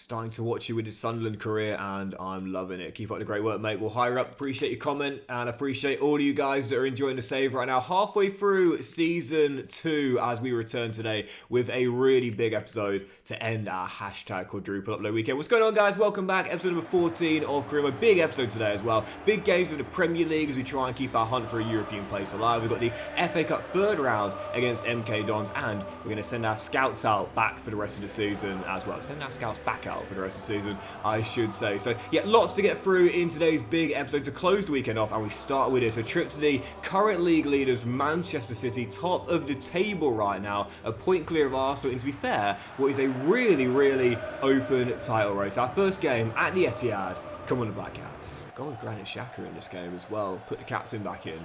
Starting to watch you with his Sunderland career, and I'm loving it. Keep up the great work, mate. We'll hire up. Appreciate your comment, and appreciate all of you guys that are enjoying the save right now. Halfway through Season 2 as we return today with a really big episode to end our hashtag quadruple upload weekend. What's going on, guys? Welcome back. Episode number 14 of Career Mode. Big episode today as well. Big games in the Premier League as we try and keep our hunt for a European place alive. We've got the FA Cup third round against MK Dons, and we're going to send our scouts out back for the rest of the season as well. Send our scouts back out for the rest of the season, I should say. So yeah, lots to get through in today's big episode to close the weekend off, and we start with this. A trip to the current league leaders, Manchester City, top of the table right now, a point clear of Arsenal, and to be fair, what is a really open title race. Our first game at the Etihad. Come on, the Black Cats. Goal of Granit Xhaka in this game as well. Put the captain back in,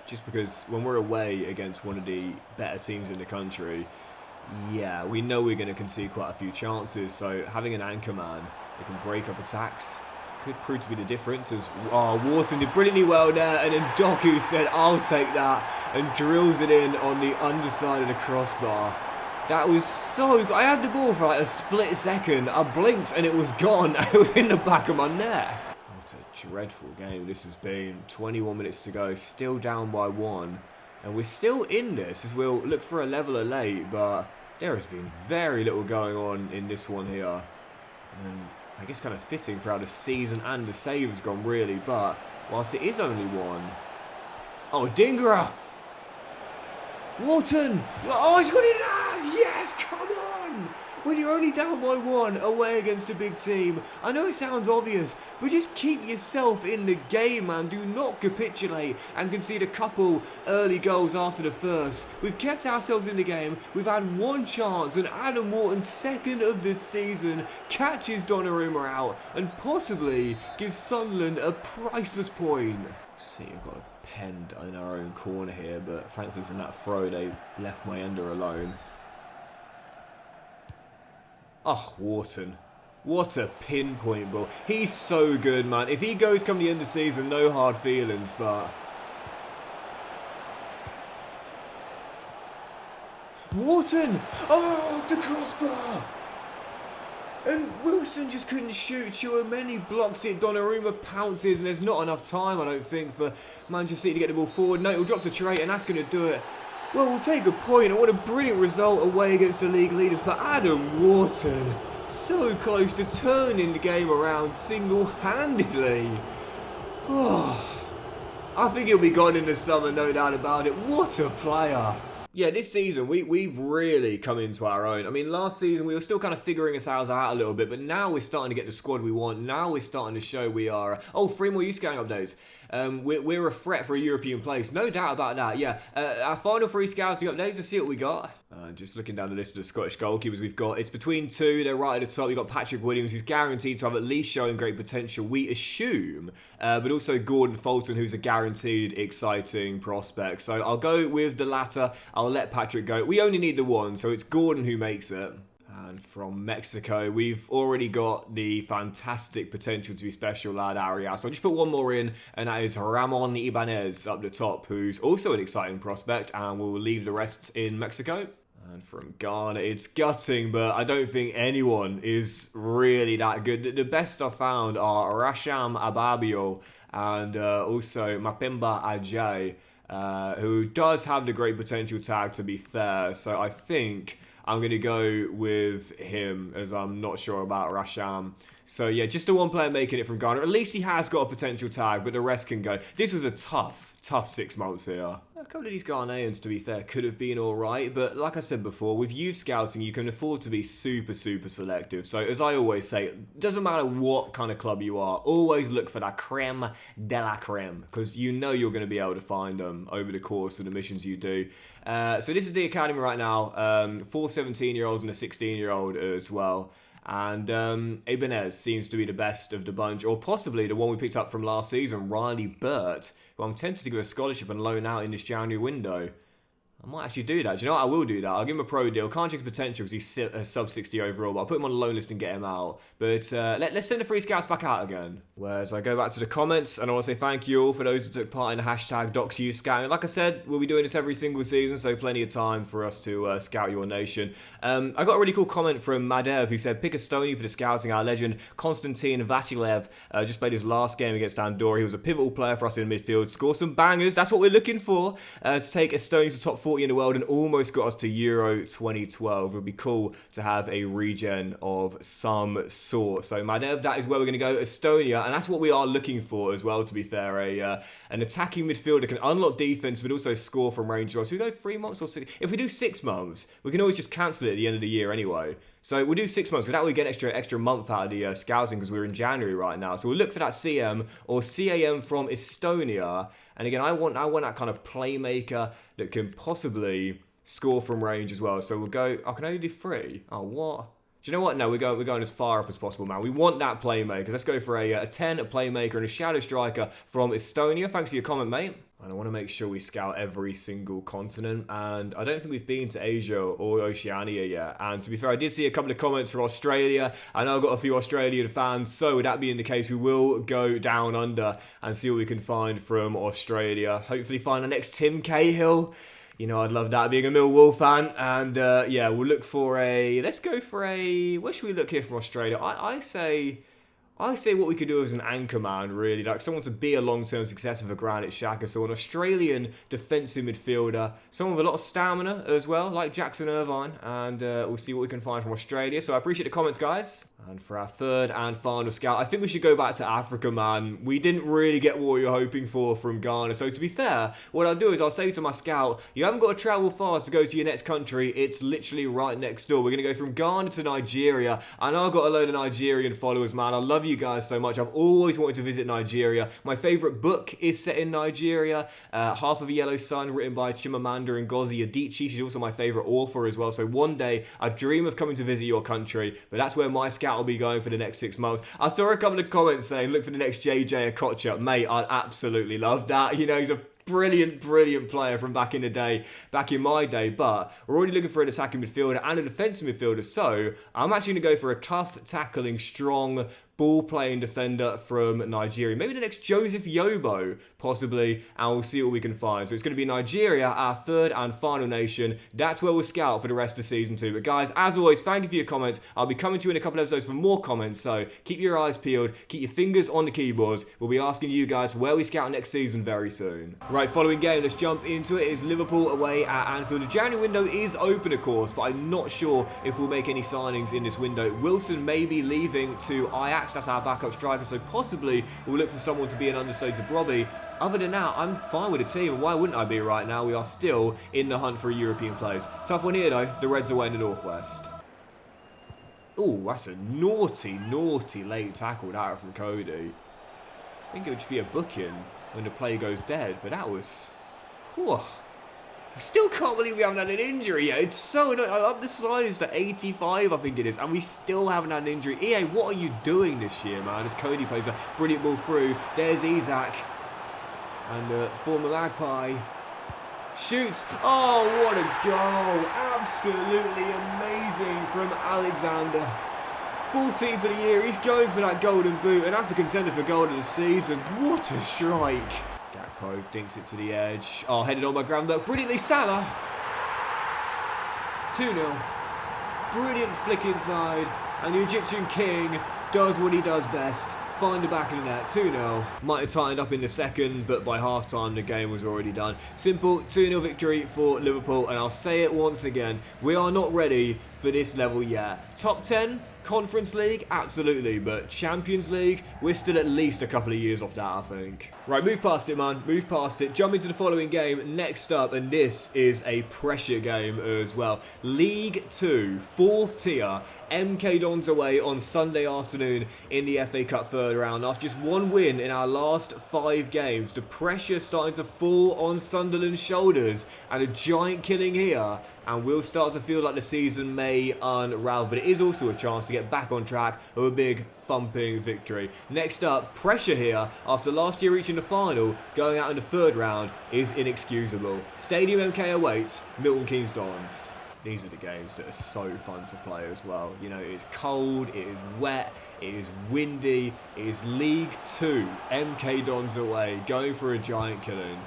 just because when we're away against one of the better teams in the country, yeah, we know we're going to concede quite a few chances, so having an anchor man that can break up attacks could prove to be the difference. As Wharton did brilliantly well there, and then Doku said, I'll take that, and drills it in on the underside of the crossbar. That was so good. I had the ball for like a split second, I blinked and it was gone. It was in the back of my net. What a dreadful game this has been. 21 minutes to go, still down by 1. And we're still in this as we'll look for a leveler late, but there has been very little going on in this one here. And I guess kind of fitting for how the season and the save has gone really, but whilst it is only 1. Oh, Dingra! Wharton! Oh, he's got it! Yes, come on! When you're only down by 1 away against a big team, I know it sounds obvious, but just keep yourself in the game, man. Do not capitulate and concede a couple early goals after the first. We've kept ourselves in the game. We've had one chance, and Adam Wharton, second of this season, catches Donnarumma out and possibly gives Sunderland a priceless point. See, I've got a penned in our own corner here, but thankfully from that throw, they left my ender alone. Oh, Wharton. What a pinpoint ball. He's so good, man. If he goes come the end of the season, no hard feelings, but... Wharton! Oh, off the crossbar! And Wilson just couldn't shoot. Chouameni blocks it. Donnarumma pounces, and there's not enough time, I don't think, for Manchester City to get the ball forward. No, he'll drop to Traore, and that's going to do it. Well, we'll take a point, and what a brilliant result away against the league leaders. But Adam Wharton, so close to turning the game around single-handedly. Oh, I think he'll be gone in the summer, no doubt about it. What a player. Yeah, this season, we've really come into our own. I mean, last season, we were still kind of figuring ourselves out a little bit, but now we're starting to get the squad we want. Now we're starting to show we are... Oh, 3 more youth scouting updates. We're a threat for a European place. No doubt about that, yeah. Our final 3 scouting updates, let's see what we got. Just looking down the list of the Scottish goalkeepers we've got. It's between 2. They're right at the top. We've got Patrick Williams, who's guaranteed to have at least showing great potential, we assume. But also Gordon Fulton, who's a guaranteed exciting prospect. So I'll go with the latter. I'll let Patrick go. We only need the one, so it's Gordon who makes it. And from Mexico, we've already got the fantastic potential to be special lad Arias. So I'll just put one more in, and that is Ramon Ibanez up the top, who's also an exciting prospect, and we'll leave the rest in Mexico. And from Ghana, it's gutting, but I don't think anyone is really that good. The best I've found are Rasham Ababio and also Mapemba Ajay, who does have the great potential tag, to be fair. So I think I'm going to go with him, as I'm not sure about Rasham. So yeah, just the one player making it from Ghana. At least he has got a potential tag, but the rest can go. This was a tough 6 months here. A couple of these Ghanaians, to be fair, could have been alright, but like I said before, with youth scouting, you can afford to be super selective. So as I always say, it doesn't matter what kind of club you are, always look for that creme de la creme, because you know you're going to be able to find them over the course of the missions you do. So this is the academy right now, 4 17-year-olds and a 16-year-old as well. And Ibanez seems to be the best of the bunch, or possibly the one we picked up from last season, Riley Burt, who I'm tempted to give a scholarship and loan out in this January window. I might actually do that. Do you know what? I will do that. I'll give him a pro deal. Can't check his potential because he's a sub 60 overall, but I'll put him on the loan list and get him out. But let's send the free scouts back out again. Whereas I go back to the comments, and I want to say thank you all for those who took part in the hashtag DocsUScouting. Like I said, we'll be doing this every single season, so plenty of time for us to scout your nation. I got a really cool comment from Madev who said, pick Estonia for the scouting. Our legend Konstantin Vasilev just played his last game against Andorra. He was a pivotal player for us in midfield. Score some bangers. That's what we're looking for to take Estonia to top 40 in the world and almost got us to Euro 2012. It would be cool to have a regen of some sort. So Madev, that is where we're going to go, Estonia, and that's what we are looking for as well, to be fair. An attacking midfielder can unlock defense but also score from range. So we go 3 months or 6? If we do 6 months, we can always just cancel it at the end of the year anyway. So we'll do 6 months, because that way we get an extra month out of the scouting, because we're in January right now. So we'll look for that CM or CAM from Estonia. And again, I want that kind of playmaker that can possibly score from range as well. So we'll go, I can only do 3. Oh, what? Do you know what? No, we're going as far up as possible, man. We want that playmaker. Let's go for a 10, a playmaker, and a shadow striker from Estonia. Thanks for your comment, mate. And I want to make sure we scout every single continent. And I don't think we've been to Asia or Oceania yet. And to be fair, I did see a couple of comments from Australia. I know I've got a few Australian fans. So with that being the case, we will go down under and see what we can find from Australia. Hopefully find the next Tim Cahill. You know, I'd love that, being a Millwall fan. And yeah, we'll look for let's go for where should we look here from Australia? I say what we could do as an anchor man, really. Like someone to be a long-term successor for Granit Xhaka. So an Australian defensive midfielder. Someone with a lot of stamina as well, like Jackson Irvine. And we'll see what we can find from Australia. So I appreciate the comments, guys. And for our third and final scout, I think we should go back to Africa, man. We didn't really get what we were hoping for from Ghana. So to be fair, what I'll do is I'll say to my scout, you haven't got to travel far to go to your next country. It's literally right next door. We're going to go from Ghana to Nigeria. I know I've got a load of Nigerian followers, man. I love you guys so much. I've always wanted to visit Nigeria. My favourite book is set in Nigeria. Half of a Yellow Sun, written by Chimamanda Ngozi Adichie. She's also my favourite author as well. So one day, I dream of coming to visit your country. But that's where my scout will be going for the next 6 months. I saw a couple of comments saying, look for the next JJ Okocha. Mate, I'd absolutely love that. You know, he's a brilliant player from back in the day, back in my day, but we're already looking for an attacking midfielder and a defensive midfielder, so I'm actually going to go for a tough, tackling, strong, ball-playing defender from Nigeria. Maybe the next Joseph Yobo, possibly, and we'll see what we can find. So it's going to be Nigeria, our third and final nation. That's where we'll scout for the rest of Season 2. But guys, as always, thank you for your comments. I'll be coming to you in a couple of episodes for more comments, so keep your eyes peeled, keep your fingers on the keyboards. We'll be asking you guys where we scout next season very soon. Right, following game, let's jump into it. It's Liverpool away at Anfield. The January window is open, of course, but I'm not sure if we'll make any signings in this window. Wilson may be leaving to Ajax. That's our backup striker, so possibly we'll look for someone to be an understudy to Brobbey. Other than that, I'm fine with the team, and why wouldn't I be right now? We are still in the hunt for a European place. Tough one here, though. The Reds away in the Northwest. Oh, that's a naughty late tackle that from Cody. I think it would just be a booking when the play goes dead, but that was... Whew. I still can't believe we haven't had an injury yet. It's so annoying. Up the sliders to 85, I think it is, and we still haven't had an injury. EA, what are you doing this year, man? As Cody plays a brilliant ball through. There's Isak. And the former Magpie shoots. Oh, what a goal. Absolutely amazing from Alexander. 14th for the year. He's going for that golden boot, and that's a contender for goal of the season. What a strike. Gakpo dinks it to the edge. Oh, headed on by Granberg. Brilliantly, Salah. 2-0. Brilliant flick inside. And the Egyptian king does what he does best. Find the back of the net, 2-0. Might have tightened up in the second, but by half-time the game was already done. Simple 2-0 victory for Liverpool, and I'll say it once again, we are not ready for this level yet. Top 10? Conference League? Absolutely, but Champions League? We're still at least a couple of years off that, I think. Right, move past it, man. Move past it. Jump into the following game next up, and this is a pressure game as well. League 2, 4th tier, MK Dons away on Sunday afternoon in the FA Cup third round. After just one win in our last 5 games, the pressure starting to fall on Sunderland's shoulders, and a giant killing here, and we'll start to feel like the season may unravel. But it is also a chance to get back on track of a big thumping victory. Next up, pressure here after last year reaching the final, going out in the third round is inexcusable. Stadium MK awaits Milton Keynes Dons. These are the games that are so fun to play as well. You know, it is cold, it is wet, it is windy, it is League 2, MK Dons away, going for a giant killing.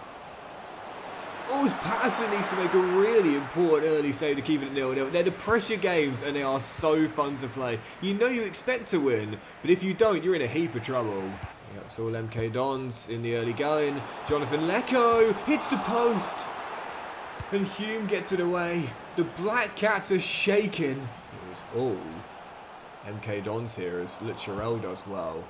Oh, Patterson needs to make a really important early save to keep it 0-0. They're the pressure games and they are so fun to play. You know you expect to win, but if you don't, you're in a heap of trouble. Yeah, it's all MK Dons in the early going. Jonathan Lecco hits the post. And Hume gets it away. The Black Cats are shaking. It was all MK Dons here as Lucharel does well.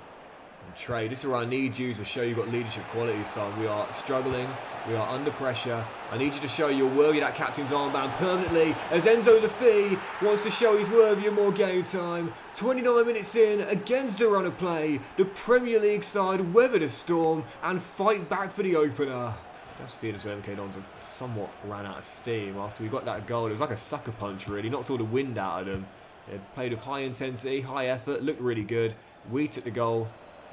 And Trey, this is where I need you to show you've got leadership qualities, son. We are struggling. We are under pressure. I need you to show you're worthy of that captain's armband permanently as Enzo Lafee wants to show he's worthy of more game time. 29 minutes in, against the run of play, the Premier League side weather the storm and fight back for the opener. It does feel as though MK Dons have somewhat ran out of steam after we got that goal. It was like a sucker punch, really. Knocked all the wind out of them. They played with high intensity, high effort, looked really good. We took the goal,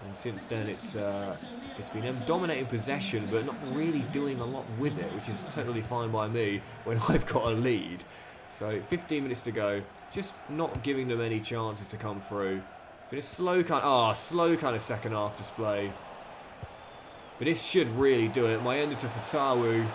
and since then it's been them dominating possession, but not really doing a lot with it, which is totally fine by me when I've got a lead. So 15 minutes to go, just not giving them any chances to come through. It's been a slow kind of second half display. But this should really do it. My ender to Fatawu.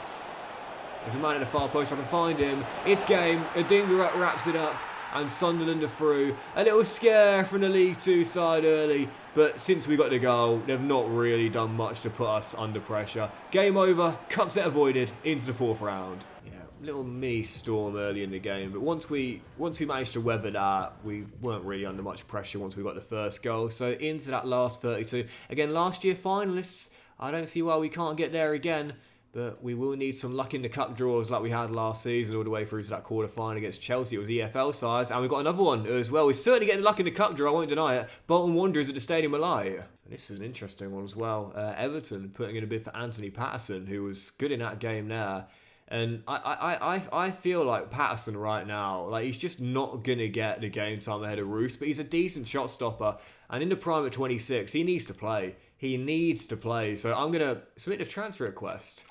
There's a man in the far post, if I can find him. It's game. Adingra wraps it up. And Sunderland are through. A little scare from the League 2 side early. But since we got the goal, they've not really done much to put us under pressure. Game over. Cup set avoided. Into the fourth round. Yeah, little mini storm early in the game. But once we managed to weather that, we weren't really under much pressure once we got the first goal. So into that last 32. Again, last year finalists. I don't see why we can't get there again, but we will need some luck in the cup draws like we had last season all the way through to that quarter-final against Chelsea. It was EFL sides, and we've got another one as well. We're certainly getting luck in the cup draw, I won't deny it. Bolton Wanderers at the Stadium of Light. And this is an interesting one as well. Everton putting in a bid for Anthony Patterson, who was good in that game there. And I feel like Patterson right now, like he's just not going to get the game time ahead of Roos, but he's a decent shot stopper. And in the prime at 26, he needs to play. He needs to play. So I'm going to submit a transfer request.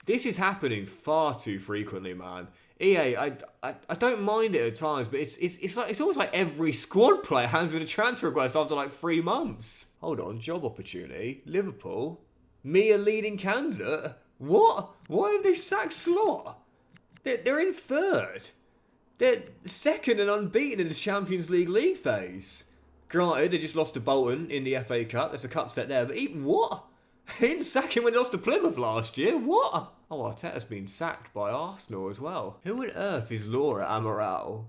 This is happening far too frequently, man. EA, I don't mind it at times, but it's almost like every squad player hands in a transfer request after like 3 months. Hold on, job opportunity. Liverpool? Me a leading candidate? What? Why have they sacked Slot? They're in third. They're second and unbeaten in the Champions League phase. Granted, they just lost to Bolton in the FA Cup. There's a cup set there. But even what? They didn't sack him when they lost to Plymouth last year. What? Oh, Arteta's been sacked by Arsenal as well. Who on earth is Laura Amaral?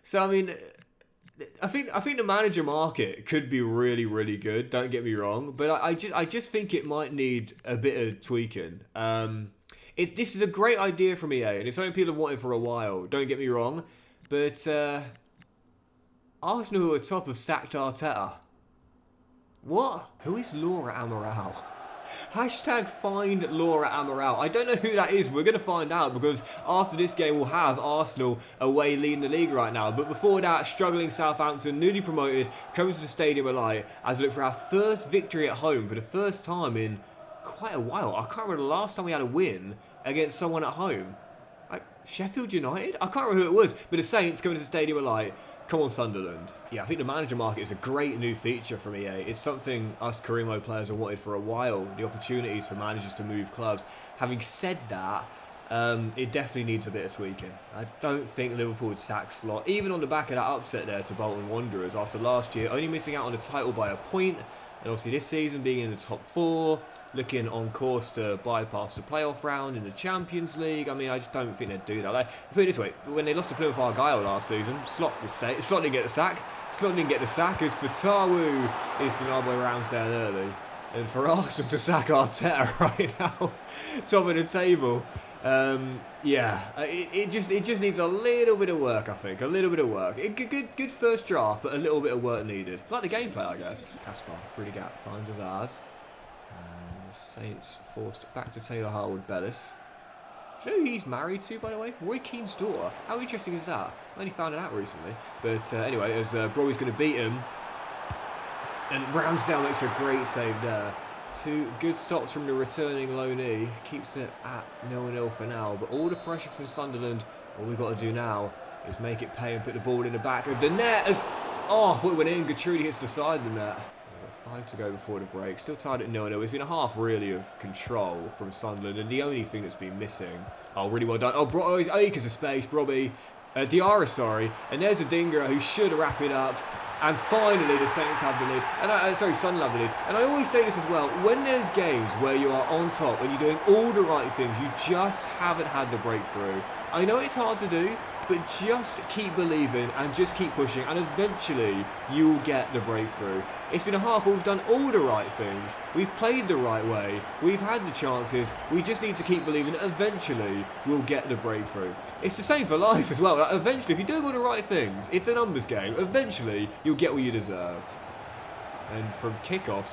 So, I mean, I think the manager market could be really, really good. Don't get me wrong. But I just think it might need a bit of tweaking. This is a great idea from EA. And it's something people have wanted for a while. Don't get me wrong. But Arsenal, who are top, have sacked Arteta. What? Who is Laura Amaral? Hashtag find Laura Amaral. I don't know who that is. We're going to find out because after this game we'll have Arsenal away leading the league right now. But before that, struggling Southampton, newly promoted, comes to the Stadium of Light as we look for our first victory at home for the first time in quite a while. I can't remember the last time we had a win against someone at home. Like Sheffield United? I can't remember who it was. But the Saints coming to the Stadium of Light. Come on, Sunderland. Yeah, I think the manager market is a great new feature from EA. It's something us Karimo players have wanted for a while, the opportunities for managers to move clubs. Having said that, it definitely needs a bit of tweaking. I don't think Liverpool would sack Slot, even on the back of that upset there to Bolton Wanderers after last year, only missing out on the title by a point. And obviously this season being in the top 4, looking on course to bypass the playoff round in the Champions League. I mean, I just don't think they'd do that. Like, put it this way, when they lost to Plymouth Argyle last season, Slot didn't get the sack. Slot didn't get the sack as Fatawu is denied by Ramsdale early. And for Arsenal to sack Arteta right now, top of the table, Yeah, it just needs a little bit of work, I think. A little bit of work. Good first draft, but a little bit of work needed. Like the gameplay, I guess. Caspar through the gap, finds Azaz. And Saints forced back to Taylor Harwood Bellis. Do you know who he's married to, by the way? Roy Keane's daughter. How interesting is that? I only found it out recently. But anyway, as Browy's going to beat him. And Ramsdale makes a great save there. 2 good stops from the returning loanee. Keeps it at 0-0 for now. But all the pressure from Sunderland, all we've got to do now is make it pay and put the ball in the back of the net. As I thought it went in. Gertrude hits the side of the net. 5 to go before the break. Still tied at 0-0. It's been a half really of control from Sunderland. And the only thing that's been missing... Oh, really well done. Oh, he's acres of space. Brobby. Diarra, sorry. And there's a Dinger who should wrap it up. And finally, the Saints have the lead. And Sunderland have the lead. And I always say this as well. When there's games where you are on top and you're doing all the right things, you just haven't had the breakthrough. I know it's hard to do, but just keep believing and just keep pushing, and eventually you'll get the breakthrough. It's been a half where we've done all the right things. We've played the right way. We've had the chances. We just need to keep believing that eventually we'll get the breakthrough. It's the same for life as well. Like, eventually, if you're doing all the right things, it's a numbers game. Eventually, you'll get what you deserve. And from kickoff,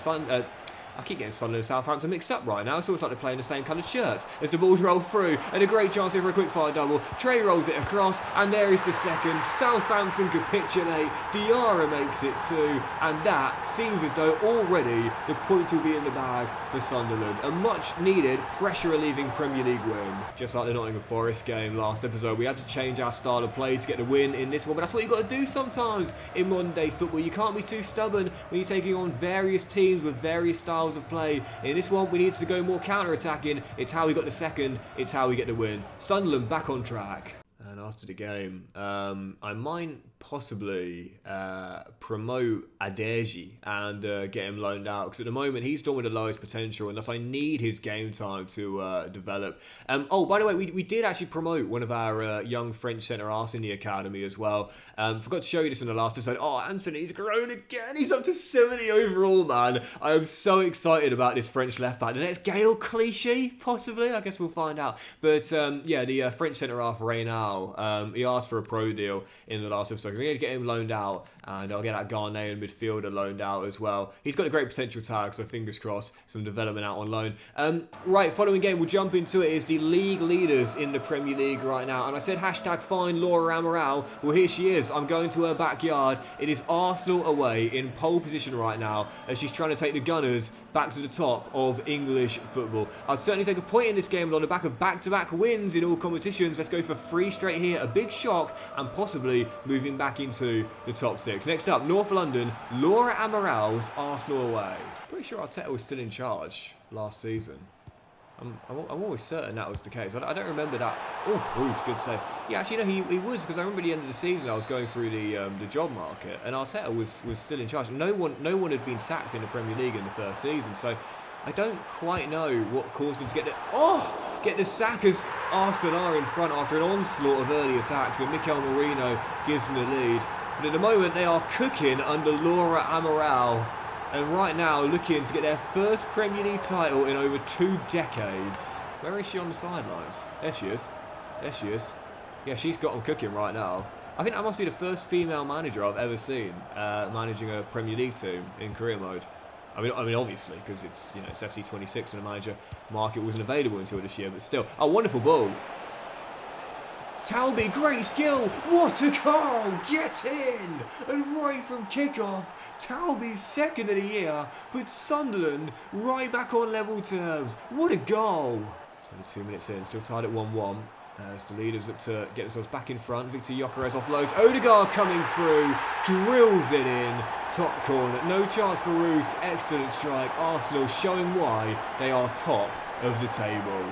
I keep getting Sunderland and Southampton mixed up right now. It's almost like they're playing the same kind of shirts. As the ball's rolled through, and a great chance here for a quick fire double. Trey rolls it across, and there is the second. Southampton capitulate. Diarra makes it 2, and that seems as though already the point will be in the bag for Sunderland. A much needed pressure relieving Premier League win. Just like the Nottingham Forest game last episode, we had to change our style of play to get the win in this one, but that's what you've got to do sometimes in modern day football. You can't be too stubborn when you're taking on various teams with various styles of play. In this one, we need to go more counter-attacking. It's how we got the second. It's how we get the win. Sunderland back on track. And after the game, I might possibly promote Adeji and get him loaned out, because at the moment he's done with the lowest potential, and thus I need his game time to develop. Oh, by the way, we did actually promote one of our young French centre-halves in the academy as well. Forgot to show you this in the last episode. Oh, Anthony's grown again. He's up to 70 overall, man. I am so excited about this French left-back. The next Gael Clichy, possibly. I guess we'll find out. But yeah, the French centre-half, Reynal, he asked for a pro deal in the last episode. I'm going to get him loaned out, and I'll get that Ghanaian midfielder loaned out as well. He's got a great potential tag, so fingers crossed, some development out on loan. Right, following game, we'll jump into it, is the league leaders in the Premier League right now. And I said hashtag find Laura Amaral. Well, here she is. I'm going to her backyard. It is Arsenal away in pole position right now, as she's trying to take the Gunners back to the top of English football. I'd certainly take a point in this game, but on the back of back-to-back wins in all competitions, let's go for 3 straight here. A big shock, and possibly moving back into the top 6. Next up, North London, Laura Amaral's Arsenal away. Pretty sure Arteta was still in charge last season. I'm always certain that was the case. I don't remember that. Oh, it's good save. Yeah, actually, no, he was, because I remember at the end of the season I was going through the job market, and Arteta was still in charge. No one had been sacked in the Premier League in the first season, so I don't quite know what caused him to get the sack, as Arsenal are in front after an onslaught of early attacks, and Mikel Merino gives them the lead. But at the moment, they are cooking under Laura Amaral, and right now looking to get their first Premier League title in over 2 decades. Where is she on the sidelines? There she is. There she is. Yeah, she's got them cooking right now. I think that must be the first female manager I've ever seen managing a Premier League team in career mode. I mean, obviously, because it's FC26 and the manager market wasn't available until this year, but still, a wonderful ball. Talby, great skill. What a goal! Get in! And right from kickoff, Talby's second of the year puts Sunderland right back on level terms. What a goal! 22 minutes in, still tied at 1-1. As the leaders look to get themselves back in front. Victor Gyökeres offloads. Odegaard coming through. Drills it in. Top corner. No chance for Roos. Excellent strike. Arsenal showing why they are top of the table.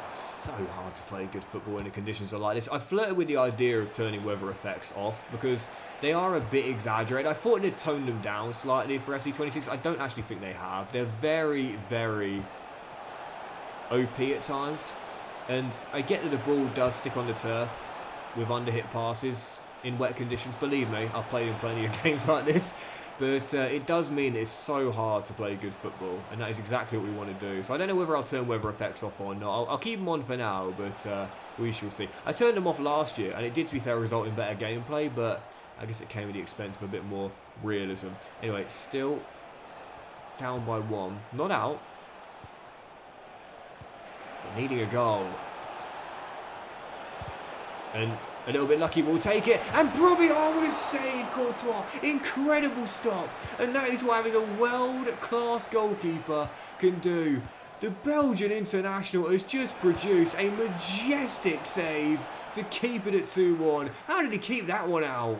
So hard to play good football in the conditions like this. I flirted with the idea of turning weather effects off, because they are a bit exaggerated. I thought they'd toned them down slightly for FC26. I don't actually think they have. They're very, very OP at times. And I get that the ball does stick on the turf with underhit passes in wet conditions. Believe me, I've played in plenty of games like this. But it does mean it's so hard to play good football, and that is exactly what we want to do. So I don't know whether I'll turn weather effects off or not. I'll keep them on for now, but we shall see. I turned them off last year, and it did, to be fair, result in better gameplay, but I guess it came at the expense of a bit more realism. Anyway, still down by 1. Not out, but needing a goal. And a little bit lucky, we'll take it. And Brobbey, oh, what a save, Courtois. Incredible stop. And that is what having a world-class goalkeeper can do. The Belgian international has just produced a majestic save to keep it at 2-1. How did he keep that one out?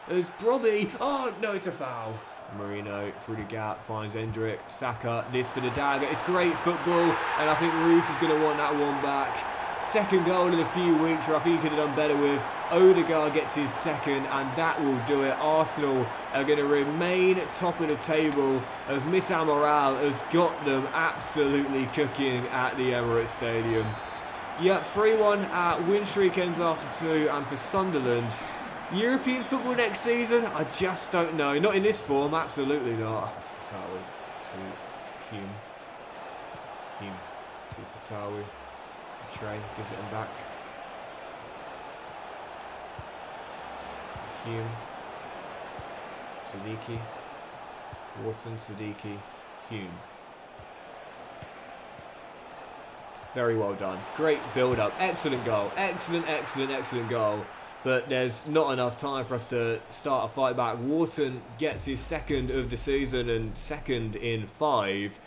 As Brobbey, oh, no, it's a foul. Marino through the gap, finds Hendrick. Saka, this for the dagger. It's great football, and I think Roos is going to want that one back. Second goal in a few weeks, where I think he could have done better with. Odegaard gets his second, and that will do it. Arsenal are going to remain top of the table as Miss Amaral has got them absolutely cooking at the Emirates Stadium. Yep, 3-1 win streak ends after 2, and for Sunderland, European football next season, I just don't know. Not in this form, absolutely not. Tawi to Hume. Hume to Fatawi. Trey gives it him back. Hume. Siddiqui. Wharton, Siddiqui, Hume. Very well done. Great build-up. Excellent goal. Excellent, excellent, excellent goal. But there's not enough time for us to start a fight back. Wharton gets his second of the season and second in 5.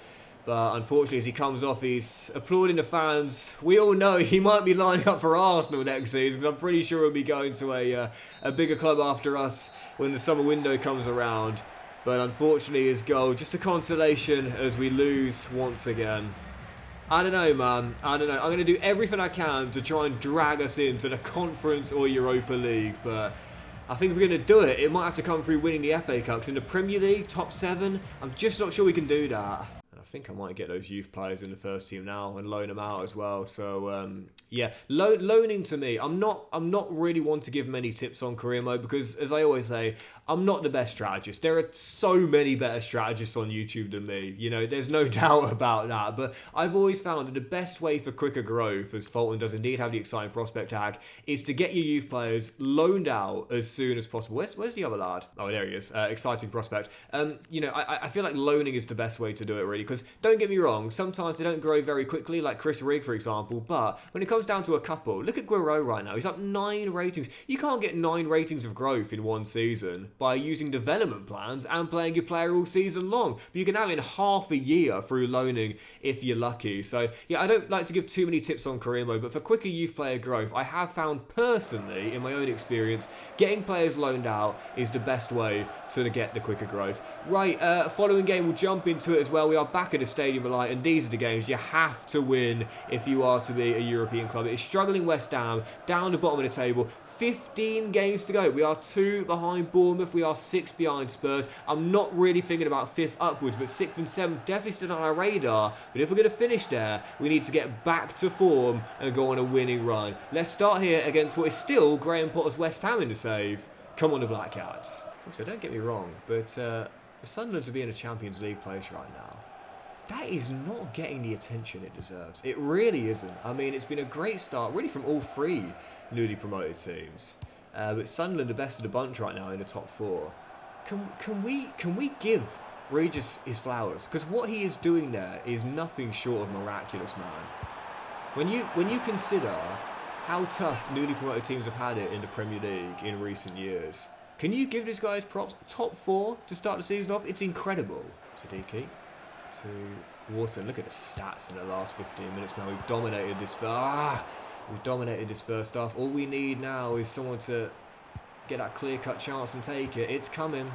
But unfortunately, as he comes off, he's applauding the fans. We all know he might be lining up for Arsenal next season, because I'm pretty sure he'll be going to a bigger club after us when the summer window comes around. But unfortunately, his goal, just a consolation as we lose once again. I don't know, man. I don't know. I'm going to do everything I can to try and drag us into the Conference or Europa League, but I think if we're going to do it, it might have to come through winning the FA Cup. 'Cause in the Premier League, top 7, I'm just not sure we can do that. I think I might get those youth players in the first team now and loan them out as well. So yeah, loaning to me, I'm not really one to give many tips on career mode, because as I always say, I'm not the best strategist. There are so many better strategists on YouTube than me. You know, there's no doubt about that. But I've always found that the best way for quicker growth, as Fulton does indeed have the exciting prospect tag, is to get your youth players loaned out as soon as possible. Where's the other lad? Oh, there he is. Exciting prospect. You know, I feel like loaning is the best way to do it, really, because don't get me wrong, sometimes they don't grow very quickly, like Chris Rigg, for example, but when it comes down to a couple, look at Guerrero right now. He's up 9 ratings. You can't get 9 ratings of growth in one season by using development plans and playing your player all season long. But you can have it in half a year through loaning if you're lucky. So, yeah, I don't like to give too many tips on career mode, but for quicker youth player growth, I have found personally, in my own experience, getting players loaned out is the best way to get the quicker growth. Right, following game, we'll jump into it as well. We are back at the Stadium of Light, and these are the games you have to win if you are to be a European club. It is struggling West Ham, down the bottom of the table. 15 games to go. We are 2 behind Bournemouth. We are 6 behind Spurs. I'm not really thinking about 5th upwards, but 6th and 7th definitely still on our radar. But if we're going to finish there, we need to get back to form and go on a winning run. Let's start here against what is still Graham Potter's West Ham in the save. Come on, the Black Cats. So don't get me wrong, but Sunderland to be in a Champions League place right now, that is not getting the attention it deserves. It really isn't. I mean, it's been a great start, really, from all 3 newly promoted teams. But Sunderland, the best of the bunch right now in the top 4. Can we give Regis his flowers? Because what he is doing there is nothing short of miraculous, man. When you consider how tough newly promoted teams have had it in the Premier League in recent years, can you give this guy's props? Top 4 to start the season off? It's incredible. Siddiqui to Wharton. Look at the stats in the last 15 minutes, man. We've dominated this. We've dominated this first half. All we need now is someone to get that clear-cut chance and take it. It's coming.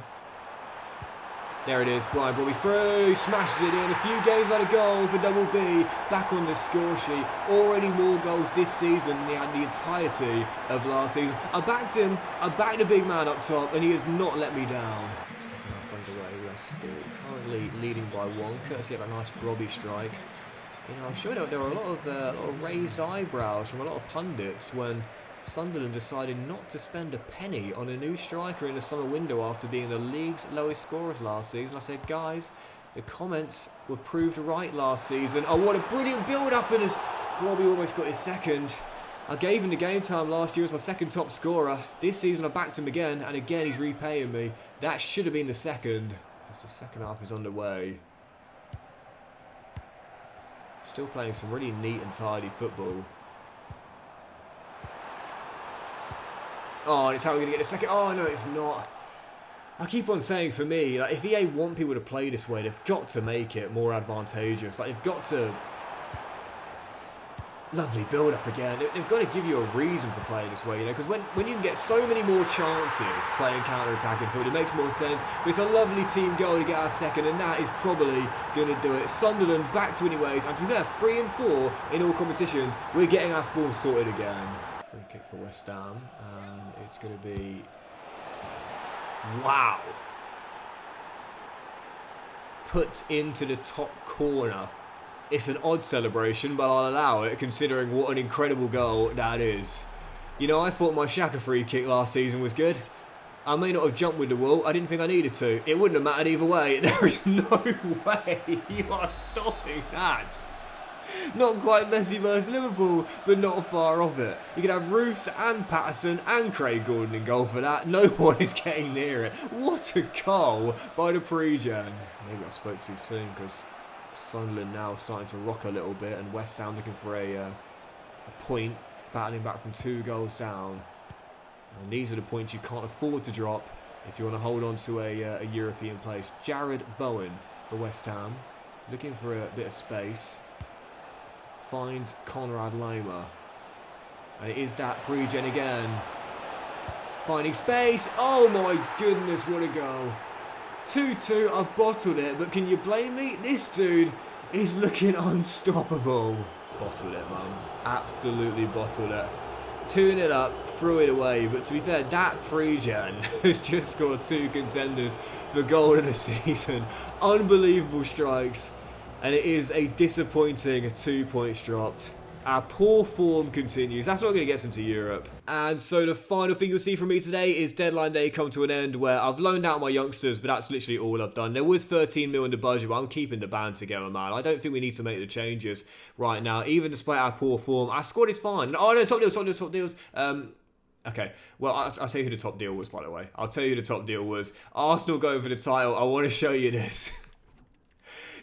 There it is. Brian Brobbey through. Smashes it in. A few games without a goal for Double B. Back on the score sheet. Already more goals this season than he had the entirety of last season. I backed him. I backed the big man up top, and he has not let me down. Second half underway. We are still currently leading by 1, courtesy of a nice Brobbey strike. You know, I'm sure there were a lot of raised eyebrows from a lot of pundits when Sunderland decided not to spend a penny on a new striker in the summer window after being the league's lowest scorers last season. I said, guys, the comments were proved right last season. Oh, what a brilliant build-up, and as Robbie almost got his second. I gave him the game time last year as my second top scorer. This season I backed him again, and again he's repaying me. That should have been the second, as the second half is underway. Still playing some really neat and tidy football. Oh, and it's how we're going to get a second. Oh, no, it's not. I keep on saying, for me, like, if EA want people to play this way, they've got to make it more advantageous. Like, they've got to... Lovely build-up again. They've got to give you a reason for playing this way, you know, because when you can get so many more chances playing counter-attacking football, it makes more sense. But it's a lovely team goal to get our second, and that is probably going to do it. Sunderland back to winning ways, and to be fair, 3 and 4 in all competitions. We're getting our form sorted again. Free kick for West Ham, and it's going to be... Wow! Put into the top corner. It's an odd celebration, but I'll allow it, considering what an incredible goal that is. You know, I thought my Xhaka free kick last season was good. I may not have jumped with the wall. I didn't think I needed to. It wouldn't have mattered either way. There is no way you are stopping that. Not quite Messi versus Liverpool, but not far off it. You could have Roofs and Patterson and Craig Gordon in goal for that. No one is getting near it. What a goal by the pre-gen. Maybe I spoke too soon, because Sunderland now starting to rock a little bit, and West Ham looking for a point, battling back from 2 goals down. And these are the points you can't afford to drop if you want to hold on to a European place. Jared Bowen for West Ham, looking for a bit of space. Finds Conrad Loma. And it is that pre-gen again. Finding space. Oh my goodness, what a goal. 2-2, I've bottled it, but can you blame me? This dude is looking unstoppable. Bottled it, mum. Absolutely bottled it. 2-0 up, threw it away, but to be fair, that pre-gen has just scored 2 contenders for goal of the season. Unbelievable strikes, and it is a disappointing 2 points dropped. Our poor form continues. That's not going to get us into Europe. And so the final thing you'll see from me today is deadline day come to an end, where I've loaned out my youngsters, but that's literally all I've done. There was 13 mil in the budget, but I'm keeping the band together, man. I don't think we need to make the changes right now, even despite our poor form. Our squad is fine. Oh, no, top deals. Okay, well, I'll tell you who the top deal was, by the way. I'll tell you who the top deal was. Arsenal going for the title. I want to show you this.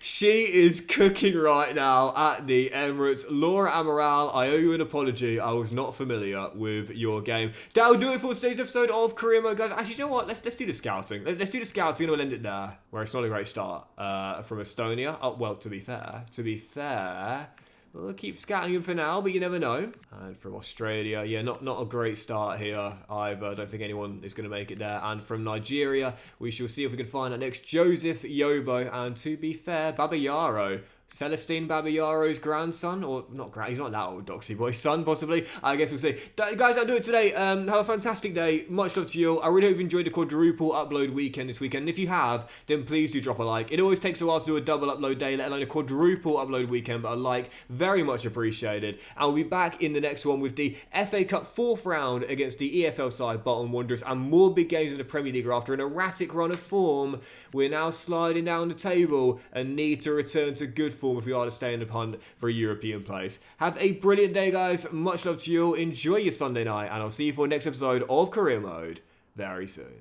She is cooking right now at the Emirates. Laura Amaral, I owe you an apology. I was not familiar with your game. That'll do it for today's episode of Career Mode, guys. Actually, you know what? Let's do the scouting. Let's do the scouting and we'll end it there, where it's not a great start from Estonia. Oh, well, to be fair, we'll keep scouting him for now, but you never know. And from Australia, yeah, not a great start here either. I don't think anyone is going to make it there. And from Nigeria, we shall see if we can find our next Joseph Yobo. And to be fair, Babayaro. Celestine Babayaro's grandson, or not he's not that old, Doxy boy, son possibly. I guess we'll see. Guys, that'll do it today. Have a fantastic day. Much love to you all. I really hope you enjoyed the quadruple upload weekend this weekend. And if you have, then please do drop a like. It always takes a while to do a double upload day, let alone a quadruple upload weekend, but a like, very much appreciated. And we'll be back in the next one with the FA Cup 4th round against the EFL side Bolton Wanderers, and more big games in the Premier League after an erratic run of form. We're now sliding down the table and need to return to good form if we are to stay in the hunt for a European place. Have a brilliant day, guys. Much love to you all. Enjoy your Sunday night, and I'll see you for the next episode of Career Mode very soon.